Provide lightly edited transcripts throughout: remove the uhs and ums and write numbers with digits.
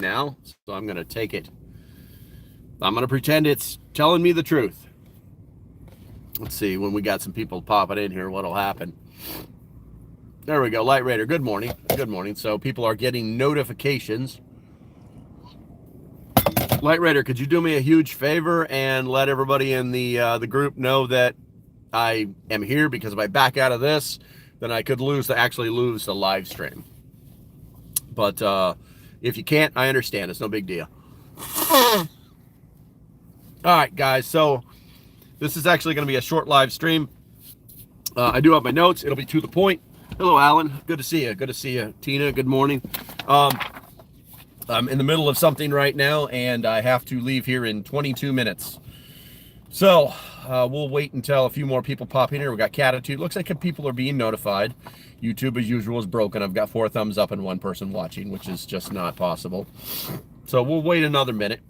now, so I'm going to take it. I'm going to pretend it's telling me the truth. Let's see, when we got some people popping in here, what'll happen. There we go, Light Raider, good morning. Good morning. So people are getting notifications. Light Raider, could you do me a huge favor and let everybody in the group know that I am here, because if I back out of this, then I could actually lose the live stream. But if you can't, I understand. It's no big deal. All right, guys. So this is actually going to be a short live stream. I do have my notes. It'll be to the point. Hello, Alan. Good to see you. Good to see you. Tina, good morning. I'm in the middle of something right now, and I have to leave here in 22 minutes. So we'll wait until a few more people pop in here. We got Catitude. Looks like people are being notified. YouTube, as usual, is broken. I've got 4 thumbs up and 1 person watching, which is just not possible. So we'll wait another minute.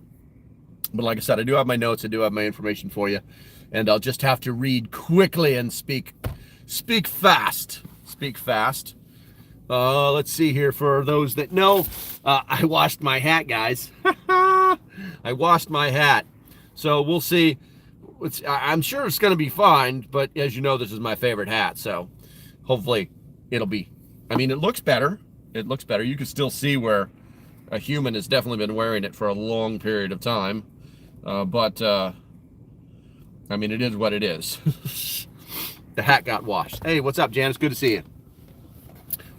But like I said, I do have my notes. I do have my information for you. And I'll just have to read quickly and speak fast. Speak fast. Let's see here. For those that know, I washed my hat, guys. I washed my hat. So we'll see. I'm sure it's going to be fine, but as you know, this is my favorite hat. So hopefully it'll be, I mean, it looks better. It looks better. You can still see where a human has definitely been wearing it for a long period of time. But I mean, it is what it is. The hat got washed. Hey, what's up, Janice? Good to see you.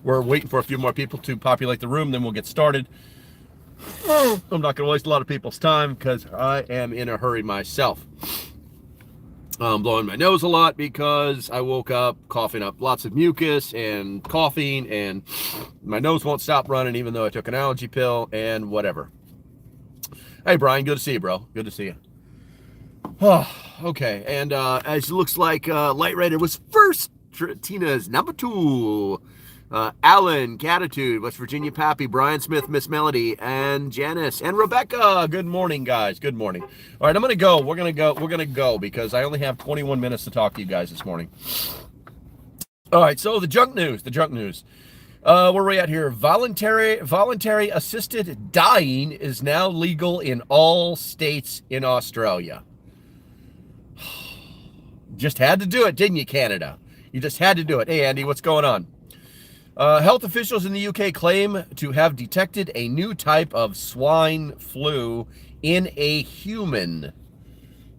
We're waiting for a few more people to populate the room, then we'll get started. I'm not going to waste a lot of people's time because I am in a hurry myself. I'm blowing my nose a lot because I woke up coughing up lots of mucus and coughing, and my nose won't stop running even though I took an allergy pill and whatever. Hey, Brian, good to see you, bro. Good to see you. Oh, okay, and as it looks like Light Raider was first, Tina's number 2. Alan, Catitude, West Virginia, Pappy, Brian Smith, Miss Melody, and Janice, and Rebecca. Good morning, guys. Good morning. All right, I'm gonna go. We're gonna go because I only have 21 minutes to talk to you guys this morning. All right, so the junk news. Where are we at here? Voluntary assisted dying is now legal in all states in Australia. Just had to do it, didn't you, Canada? You just had to do it. Hey, Andy, what's going on? Health officials in the UK claim to have detected a new type of swine flu in a human.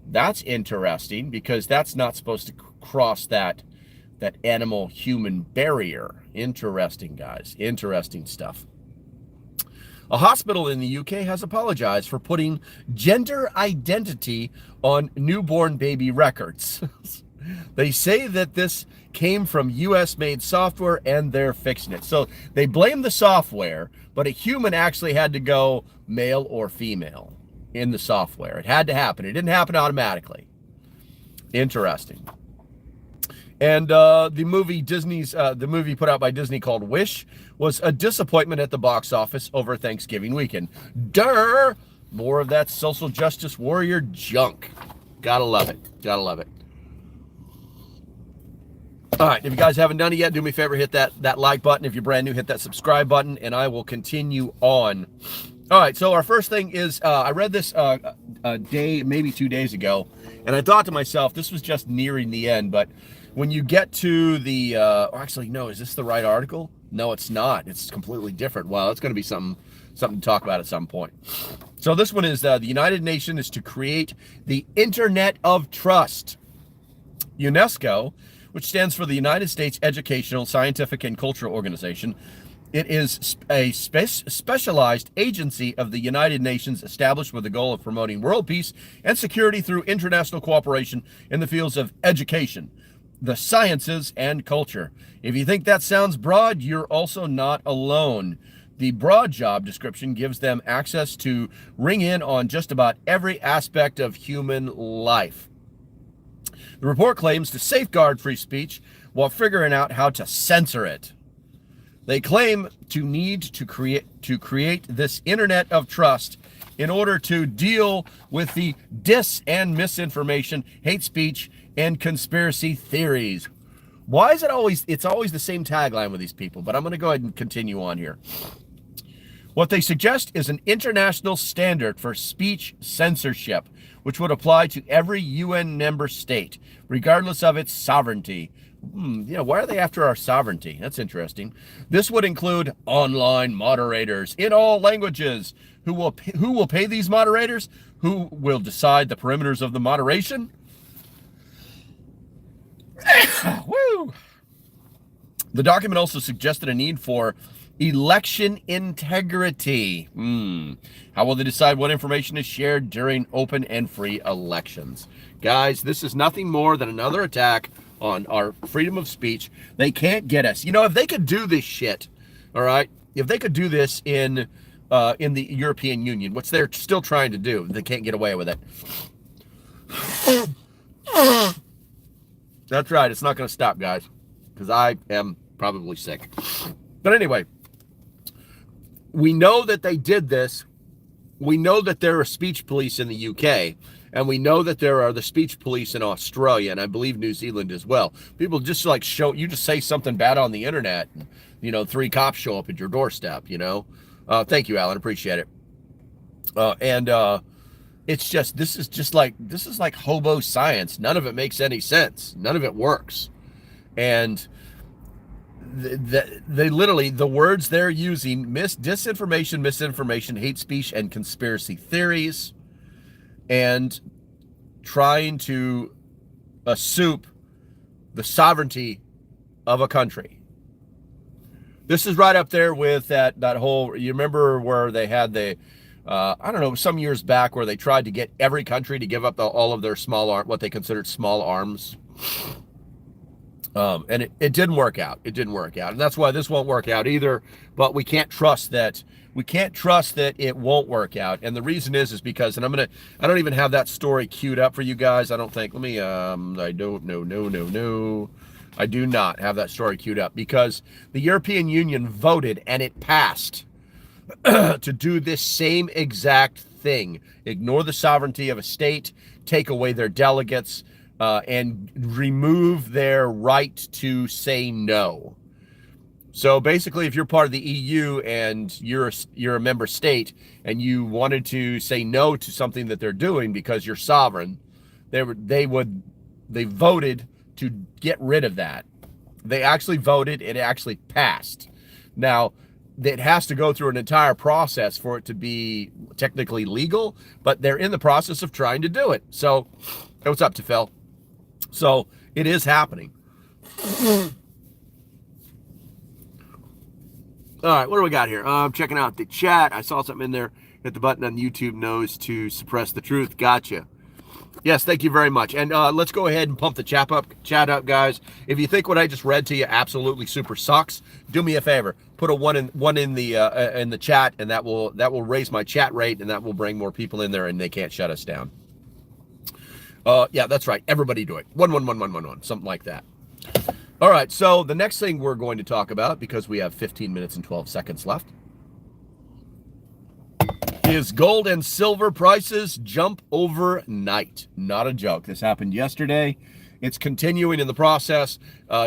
That's interesting because that's not supposed to cross that animal-human barrier. Interesting, guys. Interesting stuff. A hospital in the UK has apologized for putting gender identity on newborn baby records. They say that this came from US-made software and they're fixing it. So they blame the software, but a human actually had to go male or female in the software. It had to happen. It didn't happen automatically. Interesting. And the movie put out by Disney called Wish was a disappointment at the box office over Thanksgiving weekend. Durr! More of that social justice warrior junk. Gotta love it. Gotta love it. All right, if you guys haven't done it yet, do me a favor, hit that like button. If you're brand new, hit that subscribe button, and I will continue on. All right, so our first thing is, I read this a day, maybe 2 days ago, and I thought to myself, this was just nearing the end, but when you get to the, actually, no, is this the right article? No, it's not. It's completely different. Well, it's going to be something to talk about at some point. So this one is, the United Nations is to create the Internet of Trust. UNESCO, which stands for the United States Educational, Scientific, and Cultural Organization. It is a specialized agency of the United Nations established with the goal of promoting world peace and security through international cooperation in the fields of education, the sciences, and culture. If you think that sounds broad, you're also not alone. The broad job description gives them access to ring in on just about every aspect of human life. The report claims to safeguard free speech while figuring out how to censor it. They claim to need to create this internet of trust in order to deal with the dis and misinformation, hate speech, and conspiracy theories. Why is it's always the same tagline with these people, but I'm going to go ahead and continue on here. What they suggest is an international standard for speech censorship, which would apply to every UN member state, regardless of its sovereignty. Yeah, why are they after our sovereignty? That's interesting. This would include online moderators in all languages. Who will pay these moderators? Who will decide the perimeters of the moderation? Woo! The document also suggested a need for election integrity. How will they decide what information is shared during open and free elections? Guys, this is nothing more than another attack on our freedom of speech. They can't get us. You know, if they could do this shit, all right, if they could do this in the European Union, which they're still trying to do, they can't get away with it. That's right. It's not going to stop, guys, because I am probably sick. But anyway, we know that they did this. We know that there are speech police in the UK, and we know that there are the speech police in Australia, and I believe New Zealand as well. People just like you just say something bad on the internet, and, you know, 3 cops show up at your doorstep, you know. Thank you, Alan. Appreciate it. It's just, this is like hobo science. None of it makes any sense. None of it works. And they literally, the words they're using, disinformation, misinformation, hate speech, and conspiracy theories, and trying to assume the sovereignty of a country. This is right up there with that whole, you remember where they had I don't know, some years back where they tried to get every country to give up all of their what they considered small arms. And it didn't work out. It didn't work out. And that's why this won't work out either. But we can't trust that. We can't trust that it won't work out. And the reason is because, and I don't even have that story queued up for you guys. I don't think, I do not have that story queued up because the European Union voted and it passed to do this same exact thing. Ignore the sovereignty of a state, take away their delegates, and remove their right to say no. So basically, if you're part of the EU and you're a member state and you wanted to say no to something that they're doing because you're sovereign, they voted to get rid of that. They actually voted, it actually passed. Now, it has to go through an entire process for it to be technically legal, but they're in the process of trying to do it. So, hey, what's up, Tefel? So it is happening. All right, what do we got here? I'm checking out the chat. I saw something in there. Hit the button on YouTube knows to suppress the truth. Gotcha. Yes, thank you very much. And let's go ahead and pump the chat up, guys. If you think what I just read to you absolutely super sucks, do me a favor. Put a one in the chat, and that will raise my chat rate, and that will bring more people in there, and they can't shut us down. Yeah, that's right. Everybody do it. 11111, something like that. All right, so the next thing we're going to talk about, because we have 15 minutes and 12 seconds left, is gold and silver prices jump overnight. Not a joke. This happened yesterday. It's continuing in the process.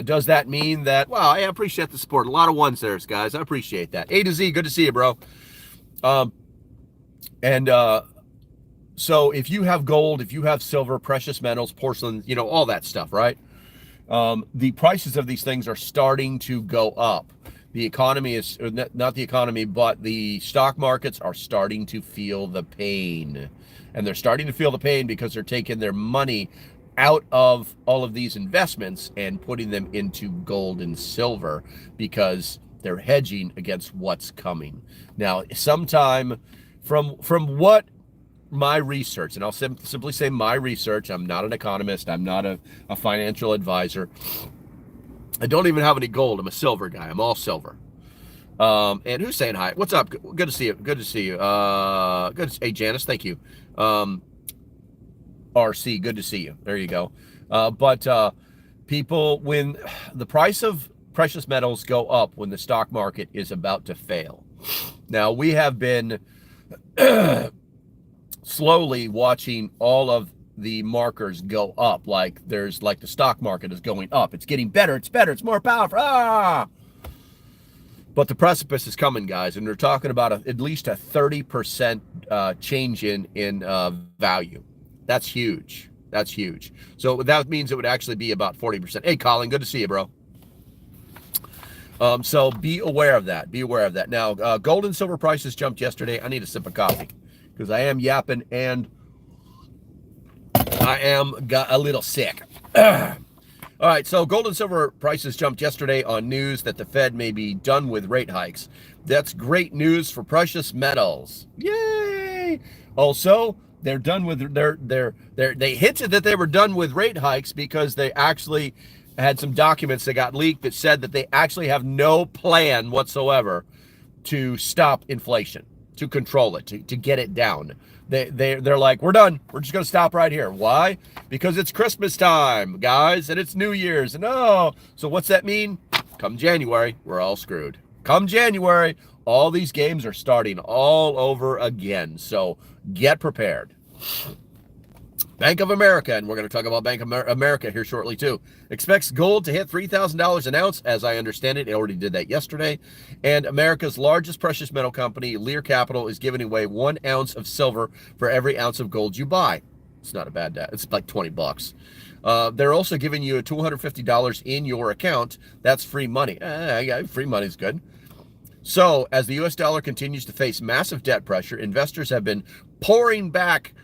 Does that mean that, well, I appreciate the support. A lot of ones there, guys. I appreciate that. A to Z, good to see you, bro. So if you have gold, if you have silver, precious metals, porcelain, you know, all that stuff, right? The prices of these things are starting to go up. The economy is, not the economy, but the stock markets are starting to feel the pain. And they're starting to feel the pain because they're taking their money out of all of these investments and putting them into gold and silver because they're hedging against what's coming. Now, sometime from what my research, and I'll simply say my research, I'm not an economist, I'm not a financial advisor. I don't even have any gold. I'm a silver guy. I'm all silver. And who's saying hi? What's up? Good to see you. Good to see you. Hey, Janice, thank you. RC, good to see you. There you go. But people, when the price of precious metals go up when the stock market is about to fail. Now, we have been slowly watching all of the markers go up, like the stock market is going up. It's getting better, it's more powerful. But the precipice is coming, guys, and they're talking about at least a 30% change in value. That's huge. That's huge. So that means it would actually be about 40%. Hey, Colin, good to see you, bro. So be aware of that. Be aware of that. Now, gold and silver prices jumped yesterday. I need a sip of coffee because I am yapping and I am got a little sick. All right, so gold and silver prices jumped yesterday on news that the Fed may be done with rate hikes. That's great news for precious metals. Yay! Also, they're done with they hinted that they were done with rate hikes because they actually had some documents that got leaked that said that they actually have no plan whatsoever to stop inflation, to control it, to get it down. They're like, we're done. We're just going to stop right here. Why? Because it's Christmas time, guys, and it's New Year's. And so what's that mean? Come January, we're all screwed. Come January, all these games are starting all over again. So get prepared. Bank of America, and we're going to talk about Bank of America here shortly too, expects gold to hit $3,000 an ounce. As I understand it, it already did that yesterday. And America's largest precious metal company, Lear Capital, is giving away 1 ounce of silver for every ounce of gold you buy. It's not a bad it's like $20. They're also giving you a $250 in your account. That's free money. Free money is good. So as the U.S. dollar continues to face massive debt pressure, investors have been pouring back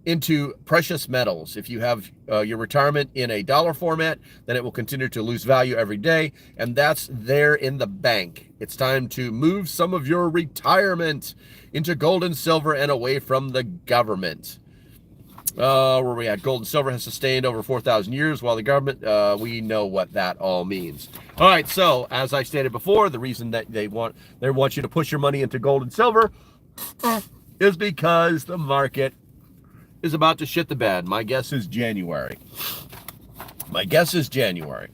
into precious metals. If you have your retirement in a dollar format, then it will continue to lose value every day, and that's there in the bank. It's time to move some of your retirement into gold and silver and away from the government. Where we at? Gold and silver has sustained over 4,000 years, while the government, we know what that all means. All right, so as I stated before, the reason that they want you to push your money into gold and silver is because the market is about to shit the bed. My guess is January. My guess is January.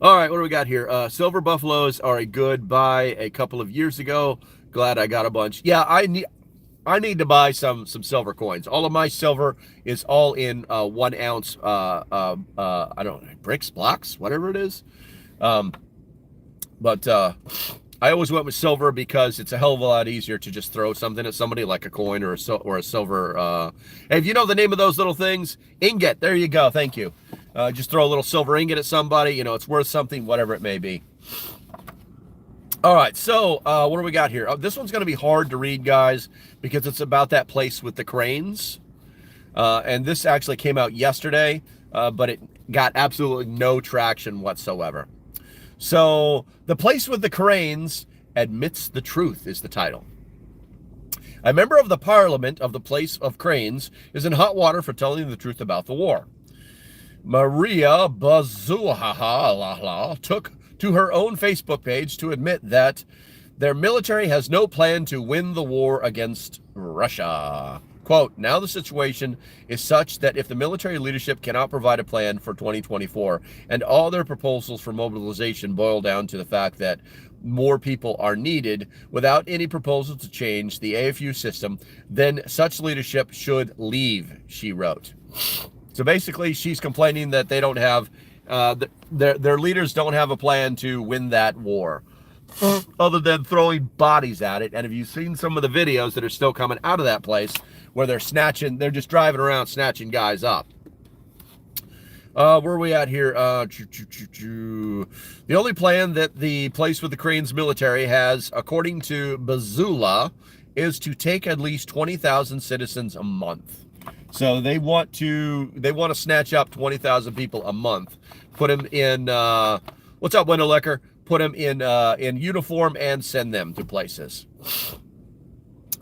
All right, what do we got here? Silver buffaloes are a good buy a couple of years ago. Glad I got a bunch. Yeah, I need to buy some silver coins. All of my silver is all in 1 ounce, I don't know, bricks, blocks, whatever it is. But I always went with silver because it's a hell of a lot easier to just throw something at somebody like a coin or a silver. Hey, if you know the name of those little things, ingot. There you go. Thank you. Just throw a little silver ingot at somebody. You know, it's worth something, whatever it may be. All right. So what do we got here? This one's going to be hard to read, guys, because it's about that place with the cranes. And this actually came out yesterday, but it got absolutely no traction whatsoever. So, The Place with the Cranes Admits the Truth is the title. A member of the Parliament of the Place of Cranes is in hot water for telling the truth about the war. Maria Bazuhaha took to her own Facebook page to admit that their military has no plan to win the war against Russia. Quote, now the situation is such that if the military leadership cannot provide a plan for 2024 and all their proposals for mobilization boil down to the fact that more people are needed without any proposal to change the AFU system, then such leadership should leave, she wrote. So basically, she's complaining that they don't have, their leaders don't have a plan to win that war, other than throwing bodies at it. And have you seen some of the videos that are still coming out of that place where they're just driving around snatching guys up? Where are we at here? The only plan that the Place with the Cranes military has, according to Bazula, is to take at least 20,000 citizens a month. So they want to snatch up 20,000 people a month, put them in, what's up, Wendell Lecker? Put them in uniform and send them to places.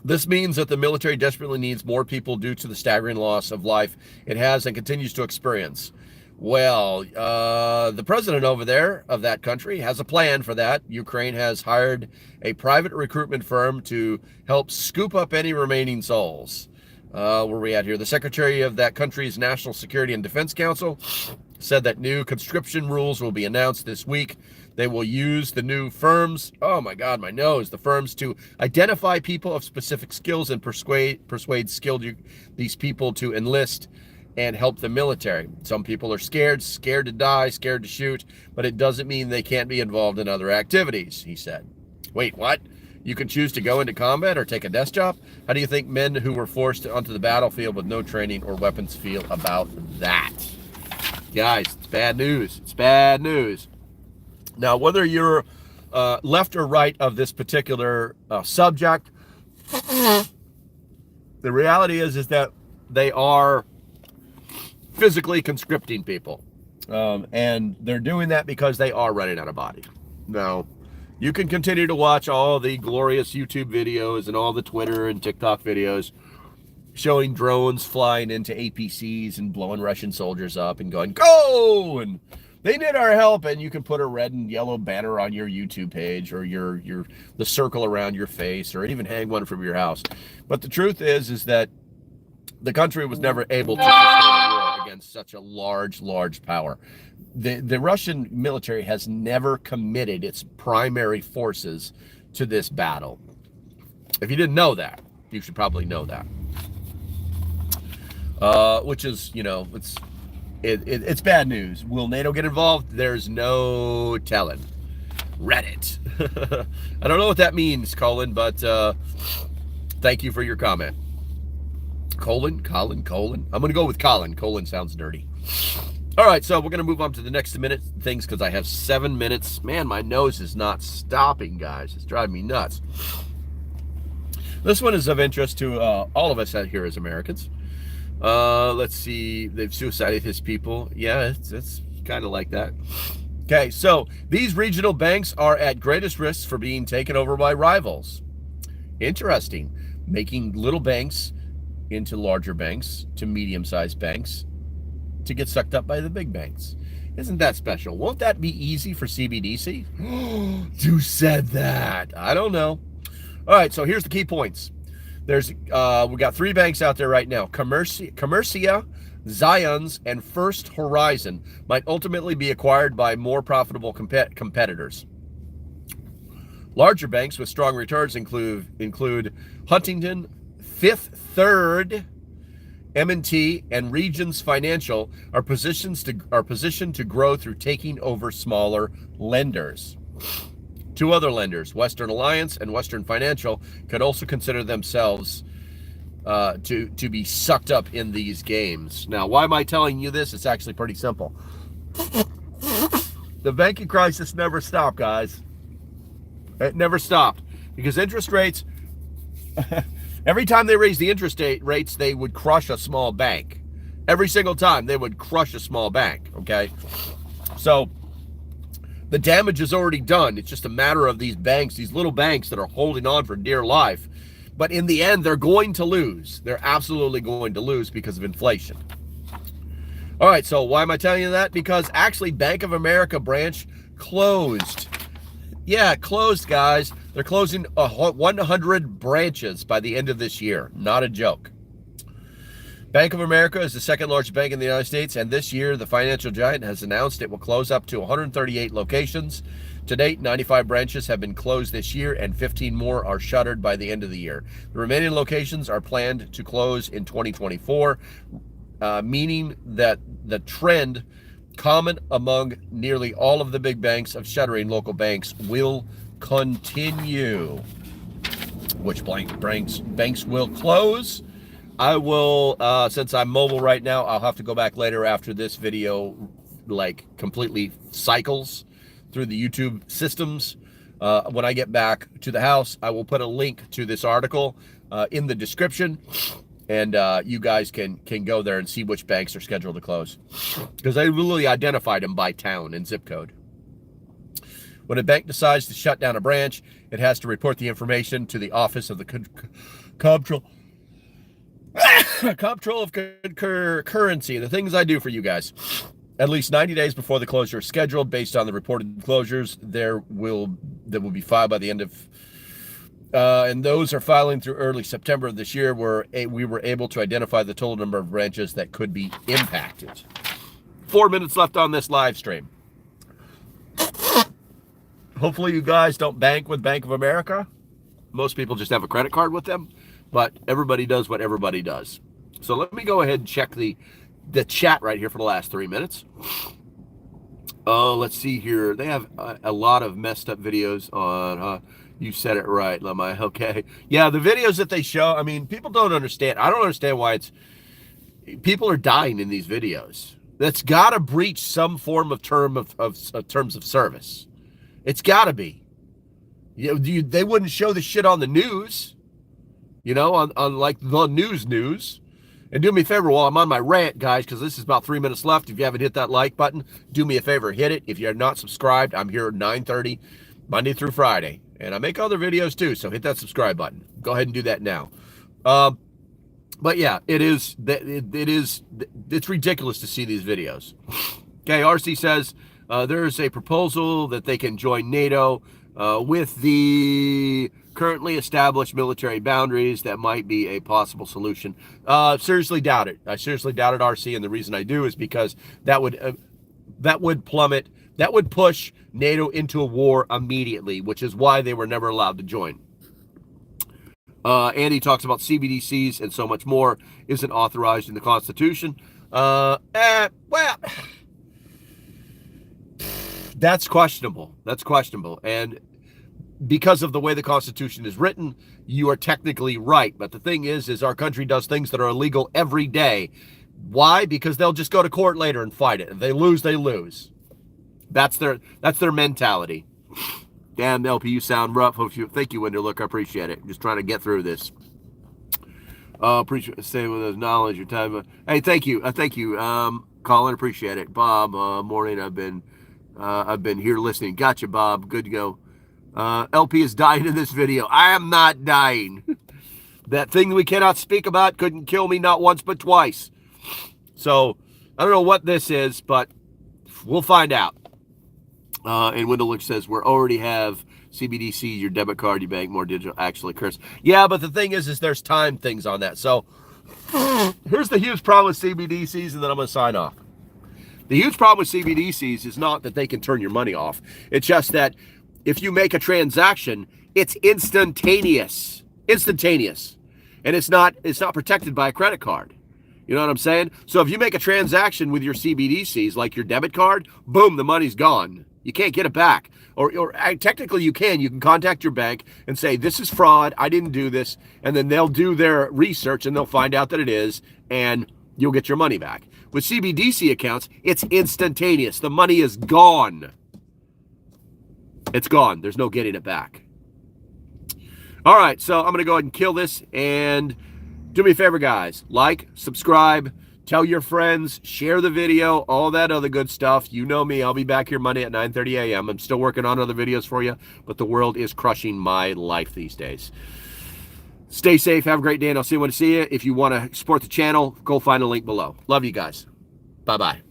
This means that the military desperately needs more people due to the staggering loss of life it has and continues to experience. Well, the president over there of that country has a plan for that. Ukraine has hired a private recruitment firm to help scoop up any remaining souls. Where are we at here? The secretary of that country's National Security and Defense Council said that new conscription rules will be announced this week. They will use the new firms, oh my God, my nose, the firms to identify people of specific skills and persuade these people to enlist and help the military. Some people are scared to die, scared to shoot, but it doesn't mean they can't be involved in other activities, he said. Wait, what? You can choose to go into combat or take a desk job? How do you think men who were forced onto the battlefield with no training or weapons feel about that? Guys, it's bad news. It's bad news. Now, whether you're left or right of this particular subject, the reality is that they are physically conscripting people. And they're doing that because they are running out of body. Now, you can continue to watch all the glorious YouTube videos and all the Twitter and TikTok videos showing drones flying into APCs and blowing Russian soldiers up and going, go! And they need our help. And you can put a red and yellow banner on your YouTube page or the circle around your face, or even hang one from your house. But the truth is that the country was never able to sustain a war against such a large power. The Russian military has never committed its primary forces to this battle. If you didn't know that, you should probably know that. Which is, it's bad news. Will NATO get involved? There's no telling. Reddit. I don't know what that means, Colin, but thank you for your comment. Colin. I'm going to go with Colin. Colin sounds dirty. All right, so we're going to move on to the next minute things because I have 7 minutes. Man, my nose is not stopping, guys. It's driving me nuts. This one is of interest to all of us out here as Americans. Let's see. They've suicided his people. Yeah, it's kind of like that. Okay, so these regional banks are at greatest risk for being taken over by rivals. Interesting. Making little banks into larger banks, to medium-sized banks, to get sucked up by the big banks. Isn't that special? Won't that be easy for CBDC? Who said that? I don't know. All right, so here's the key points. There's we got 3 banks out there right now. Commercia, Zions, and First Horizon might ultimately be acquired by more profitable competitors. Larger banks with strong returns include Huntington, Fifth Third, M&T, and Regions Financial are positioned to grow through taking over smaller lenders. 2 other lenders, Western Alliance and Western Financial, could also consider themselves to be sucked up in these games. Now, why am I telling you this? It's actually pretty simple. The banking crisis never stopped, guys. It never stopped because interest rates, every time they raised the interest rates, they would crush a small bank. Every single time they would crush a small bank, okay? So the damage is already done. It's just a matter of these banks, these little banks that are holding on for dear life. But in the end, they're going to lose. They're absolutely going to lose because of inflation. All right, so why am I telling you that? Because actually Bank of America branch closed. Yeah, closed, guys. They're closing 100 branches by the end of this year. Not a joke. Bank of America is the second largest bank in the United States, and this year the financial giant has announced it will close up to 138 locations. To date, 95 branches have been closed this year, and 15 more are shuttered by the end of the year. The remaining locations are planned to close in 2024, meaning that the trend common among nearly all of the big banks of shuttering local banks will continue. Which banks will close? I will, since I'm mobile right now, I'll have to go back later after this video, like completely cycles through the YouTube systems. When I get back to the house, I will put a link to this article in the description, and you guys can go there and see which banks are scheduled to close, because I really identified them by town and zip code. When a bank decides to shut down a branch, it has to report the information to the Office of the Comptroller of Currency, the things I do for you guys. At least 90 days before the closure is scheduled, based on the reported closures, that will be filed by the end of, and those are filing through early September of this year, where we were able to identify the total number of branches that could be impacted. 4 minutes left on this live stream. Hopefully you guys don't bank with Bank of America. Most people just have a credit card with them, but everybody does what everybody does. So let me go ahead and check the the chat right here for the last 3 minutes. Let's see here. They have a lot of messed up videos on, you said it right, Lemai. Okay. Yeah, the videos that they show, I mean, people don't understand. I don't understand why people are dying in these videos. That's got to breach some form of terms of service. It's got to be. They wouldn't show the shit on the news, on like the news. And do me a favor while I'm on my rant, guys, because this is about 3 minutes left. If you haven't hit that like button, do me a favor, hit it. If you're not subscribed, I'm here at 9:30, Monday through Friday. And I make other videos too, so hit that subscribe button. Go ahead and do that now. But yeah, it's ridiculous to see these videos. Okay, RC says there's a proposal that they can join NATO with the currently established military boundaries. That might be a possible solution. Seriously doubt it. I seriously doubt it, RC, and the reason I do is because that would push NATO into a war immediately, which is why they were never allowed to join. Andy talks about CBDCs and so much more isn't authorized in the Constitution. Well, that's questionable. And because of the way the Constitution is written, you are technically right. But the thing is our country does things that are illegal every day. Why? Because they'll just go to court later and fight it. If they lose, they lose. That's their mentality. Damn, LP, you sound rough. Thank you, Winderlook. I appreciate it. Just trying to get through this. Appreciate stay with us, knowledge, your time. Hey, thank you. Colin, appreciate it. Bob, morning. I've been here listening. Gotcha, Bob. Good to go. LP is dying in this video. I am not dying. That thing we cannot speak about couldn't kill me not once but twice. So I don't know what this is, but we'll find out. And Windowlick says, we already have CBDC, your debit card, your bank, more digital. Actually, Chris. Yeah, but the thing is there's time things on that. So here's the huge problem with CBDCs, and then I'm going to sign off. The huge problem with CBDCs is not that they can turn your money off. It's just that if you make a transaction, it's instantaneous. And it's not protected by a credit card. You know what I'm saying? So if you make a transaction with your CBDCs, like your debit card, boom, the money's gone. You can't get it back. Or technically you can. You can contact your bank and say, this is fraud. I didn't do this. And then they'll do their research and they'll find out that it is, and you'll get your money back. With CBDC accounts, it's instantaneous. The money is gone. It's gone. There's no getting it back. All right, so I'm going to go ahead and kill this. And do me a favor, guys. Like, subscribe, tell your friends, share the video, all that other good stuff. You know me. I'll be back here Monday at 9:30 a.m. I'm still working on other videos for you, but the world is crushing my life these days. Stay safe. Have a great day, and I'll see you when I see you. If you want to support the channel, go find a link below. Love you guys. Bye-bye.